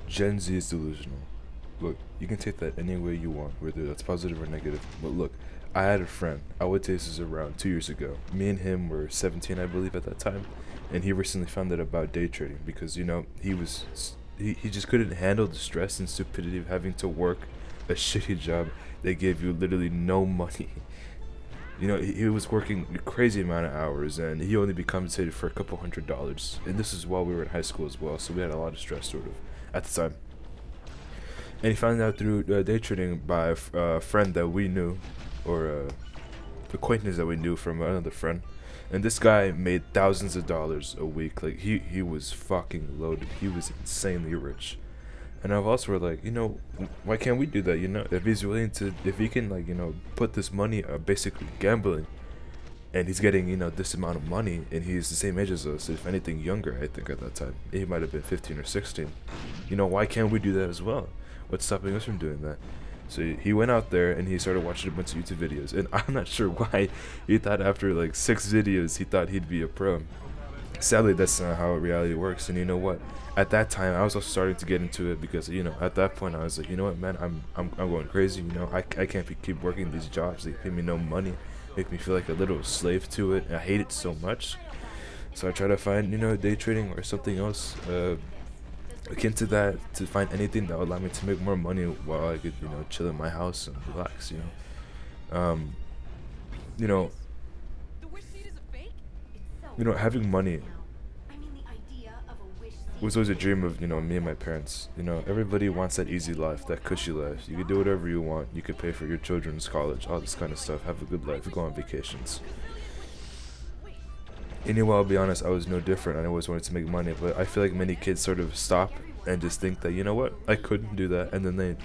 Gen Z is delusional. Look, you can take that any way you want, whether that's positive or negative. But look, I had a friend. I would say this is around 2 years ago. Me and him were 17, I believe, at that time, and he recently found out about day trading because he just couldn't handle the stress and stupidity of having to work a shitty job that gave you literally no money. He was working a crazy amount of hours, and he only be compensated for a couple $100. And this is while we were in high school as well, so we had a lot of stress, sort of, at the time. And he found out through day trading by a friend that we knew, or a acquaintance that we knew from another friend. And this guy made thousands of dollars a week. Like, he was fucking loaded. He was insanely rich. And I've also were like, why can't we do that? If he's willing to, if he can, like, put this money, basically gambling, and he's getting, this amount of money, and he's the same age as us, if anything younger, I think, at that time. He might have been 15 or 16. Why can't we do that as well? What's stopping us from doing that? So he went out there and he started watching a bunch of YouTube videos, and I'm not sure why he thought after like 6 videos he thought he'd be a pro. Sadly, that's not how reality works. And you know what? At that time, I was also starting to get into it because at that point I was like, you know what, man, I'm going crazy. I can't keep working these jobs. They pay me no money, make me feel like a little slave to it. And I hate it so much. So I try to find day trading or something else akin to that, to find anything that would allow me to make more money while I could chill in my house and relax. You know having money was always a dream of me and my parents. Everybody wants that easy life, that cushy life. You can do whatever you want. You can pay for your children's college, all this kind of stuff, have a good life, go on vacations. I'll be honest, I was no different. I always wanted to make money, but I feel like many kids sort of stop and just think that, what, I couldn't do that, and then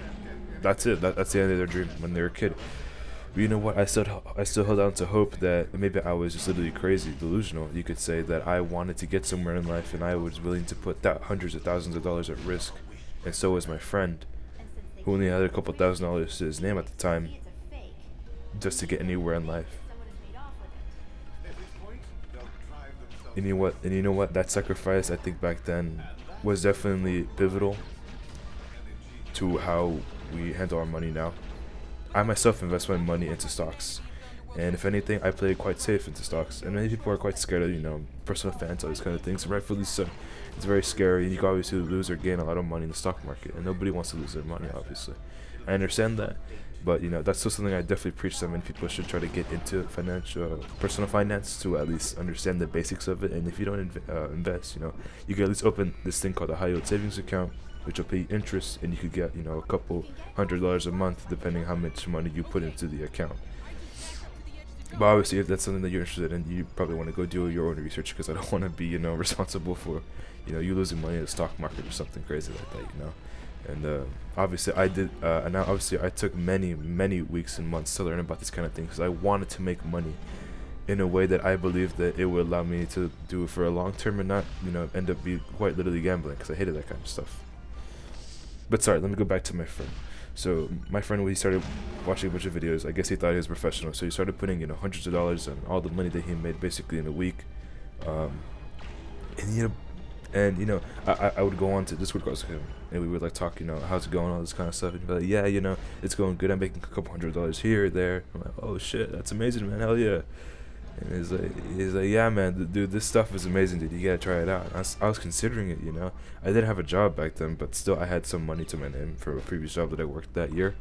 that's it. That's the end of their dream when they're a kid. But you know what? I still held on to hope that maybe I was just literally crazy, delusional. You could say that I wanted to get somewhere in life, and I was willing to put hundreds of thousands of dollars at risk, and so was my friend, who only had a couple $1,000s to his name at the time, just to get anywhere in life. And you know what? That sacrifice, I think back then, was definitely pivotal to how we handle our money now. I myself invest my money into stocks, and if anything, I play it quite safe into stocks. And many people are quite scared of personal finance, all these kind of things. And rightfully so. It's very scary. You can obviously lose or gain a lot of money in the stock market, and nobody wants to lose their money, obviously. I understand that. But that's still something I definitely preach that many people should try to get into personal finance, to at least understand the basics of it. And if you don't invest, you can at least open this thing called a high yield savings account, which will pay interest, and you could get a couple $100 a month depending how much money you put into the account. But obviously, if that's something that you're interested in, you probably want to go do your own research, because I don't want to be responsible for you losing money in the stock market or something crazy like that. And obviously I did, and now obviously I took many weeks and months to learn about this kind of thing, because I wanted to make money in a way that I believed that it would allow me to do it for a long term, and not end up be quite literally gambling, because I hated that kind of stuff. But sorry, let me go back to my friend. So my friend, when he started watching a bunch of videos, I guess he thought he was professional, so he started putting hundreds of dollars on all the money that he made basically in a week. And I would go on to Discord calls with him, and we would like talk, how's it going, all this kind of stuff. And he'd be like, yeah, it's going good. I'm making a couple $100s here or there. I'm like, oh shit, that's amazing, man. Hell yeah. And he's like, yeah, man, dude, this stuff is amazing, dude. You gotta try it out. I was considering it, I didn't have a job back then, but still, I had some money to my name for a previous job that I worked that year.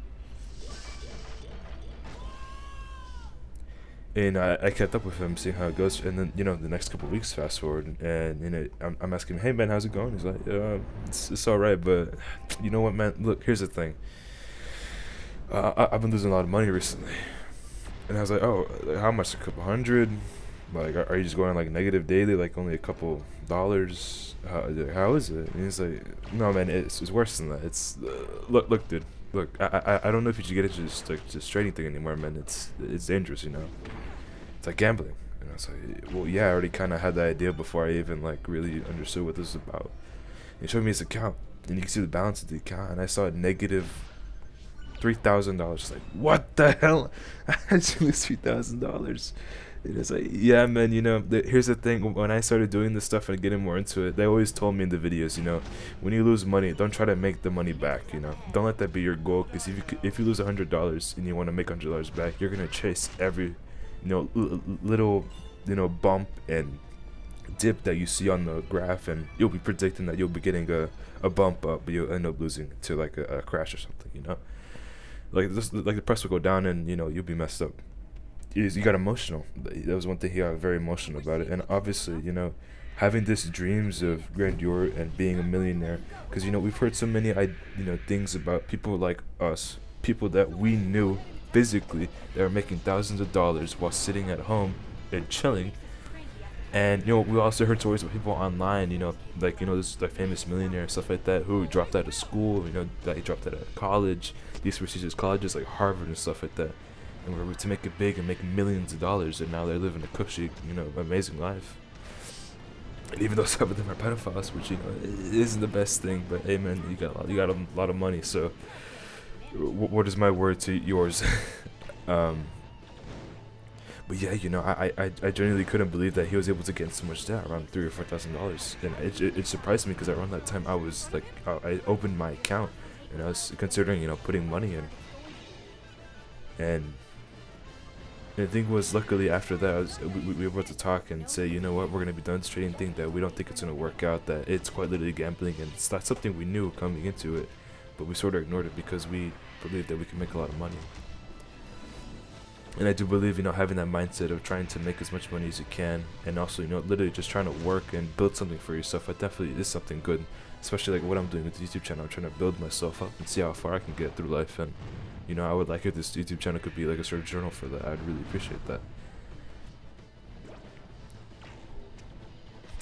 And I kept up with him, seeing how it goes. And then, the next couple of weeks, fast forward, and, I'm asking him, hey, man, how's it going? He's like, it's all right, but you know what, man? Look, here's the thing. I've been losing a lot of money recently. And I was like, oh, how much? A couple hundred? Like, are you just going like negative daily, like only a couple dollars? How is it? And he's like, no, man, it's worse than that. It's look, dude. Look, I don't know if you should get into this trading thing anymore, man. It's dangerous, It's like gambling. And I was like, well, yeah, I already kind of had the idea before I even like really understood what this was about. And he showed me his account, and you can see the balance of the account, and I saw a negative $3,000. Like, what the hell? I had to lose $3,000. It is like, yeah, man. Here's the thing. When I started doing this stuff and getting more into it, they always told me in the videos, when you lose money, don't try to make the money back. Don't let that be your goal. Because if you lose $100 and you want to make $100 back, you're gonna chase every, little, bump and dip that you see on the graph, and you'll be predicting that you'll be getting a bump up, but you'll end up losing to like a crash or something. Like the price will go down, and you'll be messed up. You got emotional. That was one thing he got very emotional about it, and obviously, having this dreams of grandeur and being a millionaire, because we've heard so many things about people like us, people that we knew physically that are making thousands of dollars while sitting at home and chilling. And we also heard stories about people online, this like famous millionaire and stuff like that who dropped out of school, that he dropped out of college, these prestigious colleges like Harvard and stuff like that, and were able to make it big and make millions of dollars, and now they're living a cushy, amazing life. And even though some of them are pedophiles, which isn't the best thing, but hey man, you got a lot of money, so what is my word to yours? But yeah, I genuinely couldn't believe that he was able to get in so much debt, around $3,000 or $4,000, and it surprised me because around that time I was like, I opened my account and I was considering putting money in, and the thing was, luckily after that, we were able to talk and say, you know what, we're gonna be done this trading thing, that we don't think it's gonna work out, that it's quite literally gambling, and it's not something we knew coming into it, but we sort of ignored it because we believed that we could make a lot of money. And I do believe, having that mindset of trying to make as much money as you can, and also, literally just trying to work and build something for yourself, it definitely is something good. Especially like what I'm doing with the YouTube channel. I'm trying to build myself up and see how far I can get through life. And, I would like if this YouTube channel could be like a sort of journal for that. I'd really appreciate that.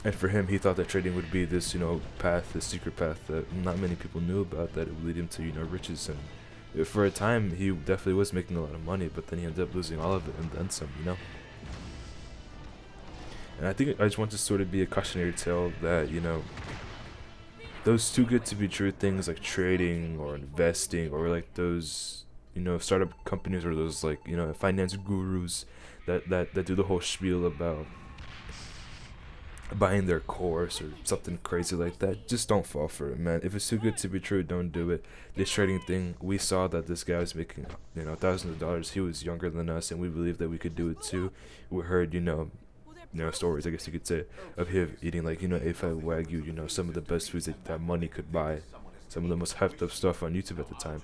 And for him, he thought that trading would be this, path, this secret path that not many people knew about, that it would lead him to, riches. And for a time, he definitely was making a lot of money, but then he ended up losing all of it and then some, And I think I just want to sort of be a cautionary tale that, those too good to be true things like trading or investing, or like those, startup companies, or those like, finance gurus that do the whole spiel about buying their course or something crazy like that, just don't fall for it, man. If it's too good to be true, don't do it. This trading thing, we saw that this guy was making thousands of dollars. He was younger than us, and we believed that we could do it too. We heard stories, I guess you could say, of him eating like A5 Wagyu, some of the best foods that money could buy, some of the most hyped up stuff on YouTube at the time.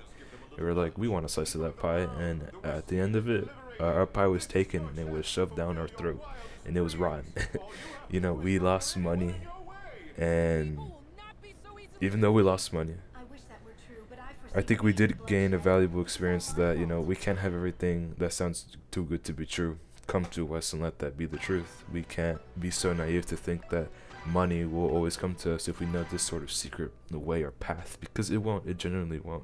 And we're like, we want a slice of that pie, and at the end of it, our pie was taken and it was shoved down our throat, and it was rotten. We lost money, and even though we lost money, I think we did gain a valuable experience that, we can't have everything that sounds too good to be true come to us and let that be the truth. We can't be so naive to think that money will always come to us if we know this sort of secret way or path, because it won't. It genuinely won't.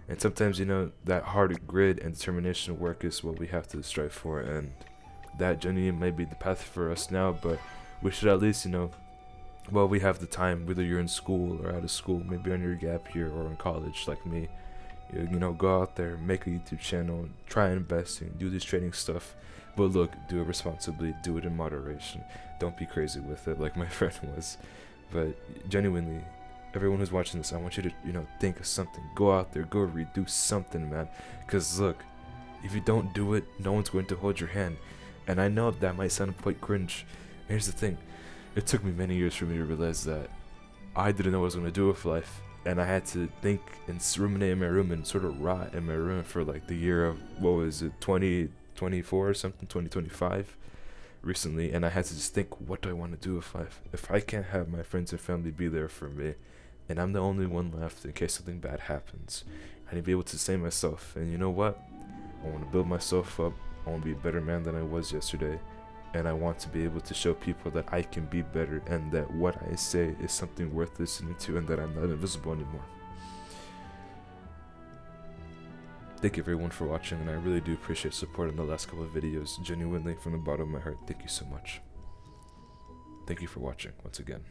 And sometimes, that hard grit and determination work is what we have to strive for, and that genuinely may be the path for us now, but we should at least, while we have the time, whether you're in school or out of school, maybe on your gap year or in college like me, go out there, make a YouTube channel, try investing, do this trading stuff. But look, do it responsibly, do it in moderation. Don't be crazy with it like my friend was. But genuinely, everyone who's watching this, I want you to, think of something. Go out there, go read, do something, man. Because look, if you don't do it, no one's going to hold your hand. And I know that might sound quite cringe. Here's the thing. It took me many years for me to realize that I didn't know what I was going to do with life. And I had to think and ruminate in my room and sort of rot in my room for like the year of, 2024 or something, 2025 recently. And I had to just think, what do I want to do with life? If I can't have my friends and family be there for me, and I'm the only one left in case something bad happens, I need to be able to save myself. And you know what? I want to build myself up. I want to be a better man than I was yesterday. And I want to be able to show people that I can be better, and that what I say is something worth listening to, and that I'm not invisible anymore. Thank you everyone for watching, and I really do appreciate support in the last couple of videos. Genuinely, from the bottom of my heart, thank you so much. Thank you for watching once again.